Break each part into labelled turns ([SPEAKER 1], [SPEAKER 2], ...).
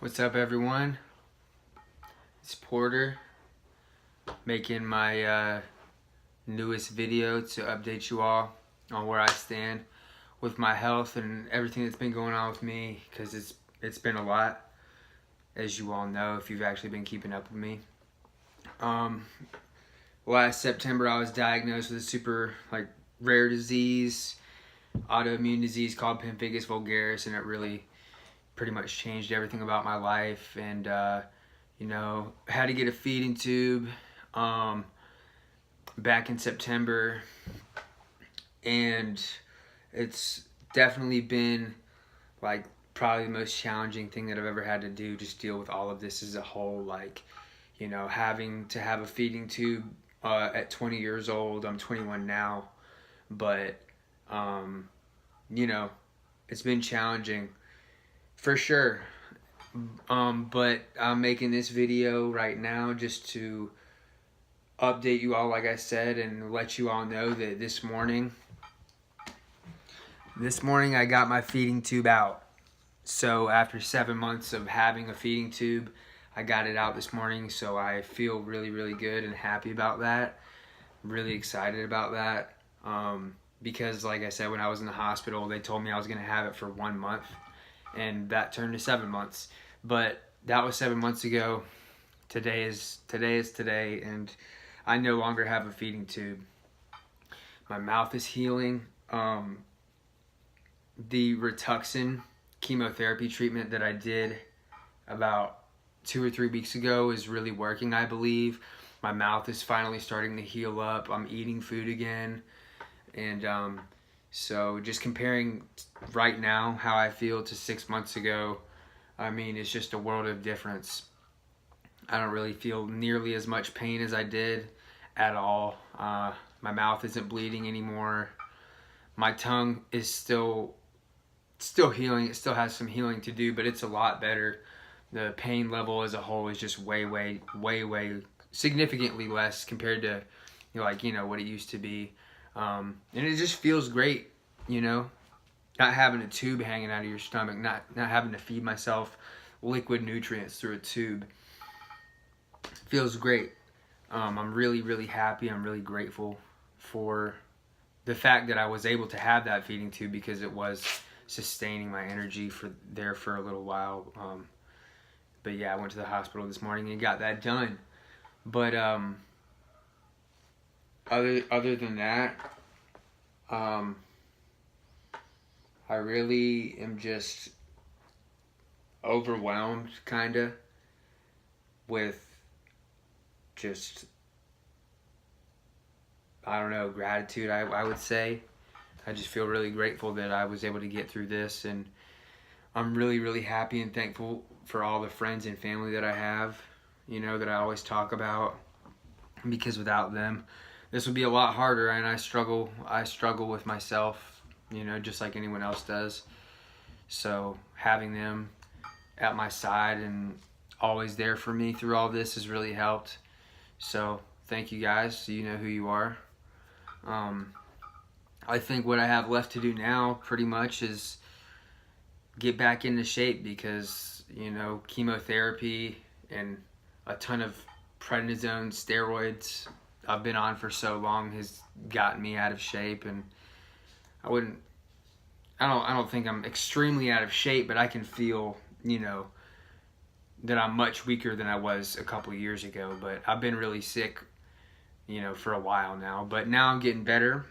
[SPEAKER 1] What's up, everyone? It's Porter making my newest video to update you all on where I stand with my health and everything that's been going on with me, because it's been a lot, as you all know if you've actually been keeping up with me. Last September I was diagnosed with a super rare disease, autoimmune disease called pemphigus vulgaris, and it really pretty much changed everything about my life. And had to get a feeding tube back in September, and it's definitely been probably the most challenging thing that I've ever had to do, just deal with all of this as a whole. Having to have a feeding tube at 20 years old. I'm 21 now, but it's been challenging for sure. But I'm making this video right now just to update you all, like I said, and let you all know that this morning I got my feeding tube out. So after 7 months of having a feeding tube, I got it out this morning, so I feel really, really good and happy about that. I'm really excited about that. Because like I said, when I was in the hospital, they told me I was going to have it for 1 month, and that turned to 7 months. But that was 7 months ago. Today is today, and I no longer have a feeding tube. My mouth is healing. The Rituxan chemotherapy treatment that I did about 2 or 3 weeks ago is really working, I believe. My mouth is finally starting to heal up. I'm eating food again. And so just comparing right now how I feel to 6 months ago, I mean, it's just a world of difference. I don't really feel nearly as much pain as I did at all. My mouth isn't bleeding anymore. My tongue is still healing. It still has some healing to do, but it's a lot better. The pain level as a whole is just way significantly less compared to what it used to be. And it just feels great, not having a tube hanging out of your stomach, not having to feed myself liquid nutrients through a tube. Feels great. I'm really happy. I'm really grateful for the fact that I was able to have that feeding tube, because it was sustaining my energy for a little while. But yeah, I went to the hospital this morning and got that done. But other than that, I really am just overwhelmed, kinda, with just, I don't know, gratitude, I would say. I just feel really grateful that I was able to get through this, and I'm really happy and thankful for all the friends and family that I have, that I always talk about, because without them, this would be a lot harder. And I struggle with myself, just like anyone else does. So having them at my side and always there for me through all this has really helped. So thank you guys. You know who you are. I think what I have left to do now pretty much is get back into shape, because chemotherapy and a ton of prednisone steroids I've been on for so long has gotten me out of shape. And I don't think I'm extremely out of shape, but I can feel that I'm much weaker than I was a couple years ago. But I've been really sick for a while now, but now I'm getting better.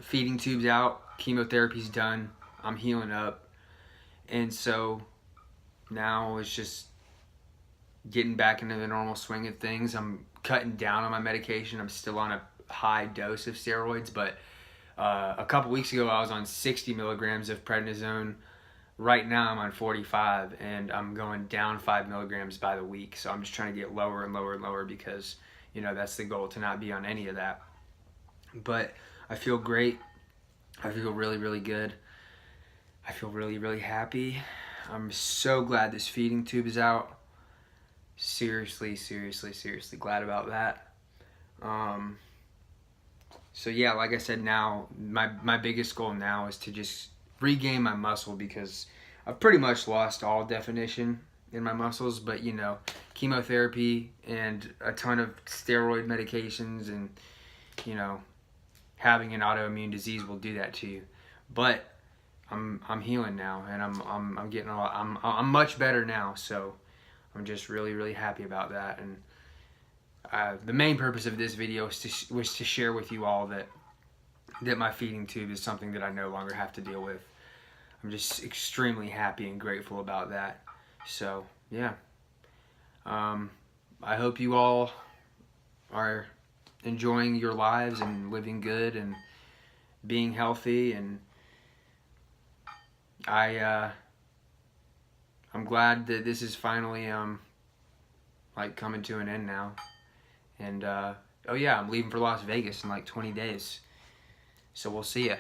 [SPEAKER 1] Feeding tubes out, chemotherapy's done, I'm healing up, and so now it's just getting back into the normal swing of things. I'm cutting down on my medication. I'm still on a high dose of steroids, but a couple weeks ago I was on 60 milligrams of prednisone. Right now I'm on 45, and I'm going down 5 milligrams by the week. So I'm just trying to get lower and lower, because that's the goal, to not be on any of that. But I feel great. I feel really good. I feel really happy. I'm so glad this feeding tube is out. Seriously glad about that. So yeah, like I said, now my biggest goal now is to just regain my muscle, because I've pretty much lost all definition in my muscles, but you know, chemotherapy and a ton of steroid medications and, you know, having an autoimmune disease will do that to you. But I'm healing now, and I'm getting a lot. I'm much better now, so I'm just really happy about that. And the main purpose of this video was to share with you all that my feeding tube is something that I no longer have to deal with. I'm just extremely happy and grateful about that. So yeah, I hope you all are enjoying your lives and living good and being healthy, and I'm glad that this is finally like coming to an end now. And oh yeah, I'm leaving for Las Vegas in like 20 days, so we'll see ya.